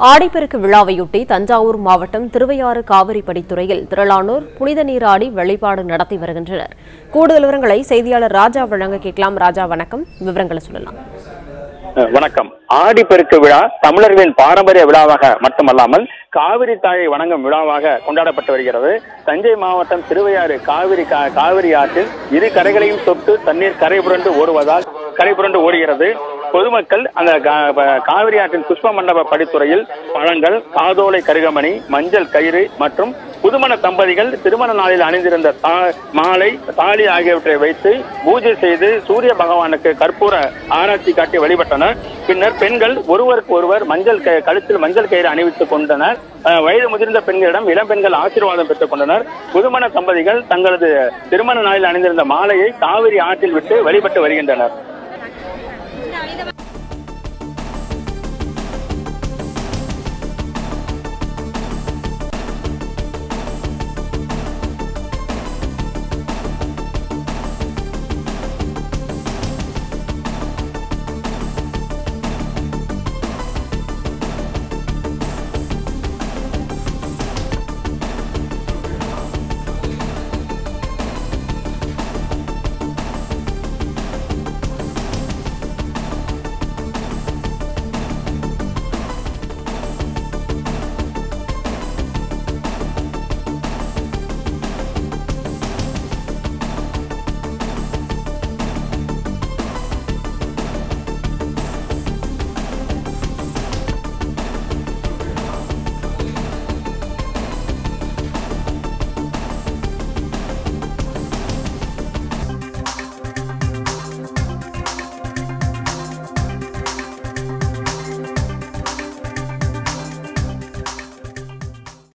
ஆடிப்பெருக்கு விழாவையொட்டி தஞ்சாவூர் மாவட்டம் திருவையாறு காவிரி படித்துறையில் திரளானோர் புனித நீராடி வழிபாடு நடத்தி வருகின்றனர். கூடுதல் விவரங்களை செய்தியாளர் ராஜா வழங்க கேட்கலாம். ராஜா, வணக்கம். விவரங்களை சொல்லலாம். வணக்கம். ஆடிப்பெருக்கு விழா தமிழர்களின் பாரம்பரிய விழாவாக மட்டுமல்லாமல் காவிரி தாயை வணங்கும் விழாவாக கொண்டாடப்பட்டு வருகிறது. தஞ்சை மாவட்டம் திருவையாறு காவிரி ஆற்றில் இரு கரைகளையும் தொட்டு தண்ணீர் கரை புரண்டு ஓடுகிறது. பொதுமக்கள் அந்த காவிரி ஆற்றின் புஷ்ப மண்டப படித்துறையில் பழங்கள், காதோலை கருகமணி, மஞ்சள் கயிறு மற்றும் புதுமண தம்பதிகள் திருமண நாளில் அணிந்திருந்த மாலை, தாலி ஆகியவற்றை வைத்து பூஜை செய்து சூரிய பகவானுக்கு கற்பூர ஆராய்ச்சி காட்டி வழிபட்டனர். பின்னர் பெண்கள் ஒருவருக்கு ஒருவர் கழுத்தில் மஞ்சள் கயிறு அணிவித்துக் கொண்டனர். வயது முதிர்ந்த பெண்களிடம் இளம் பெண்கள் ஆசீர்வாதம் பெற்றுக் கொண்டனர். புதுமண தம்பதிகள் தங்களது திருமண நாளில் அணிந்திருந்த மாலையை காவிரி ஆற்றில் விட்டு வழிபட்டு வருகின்றனர்.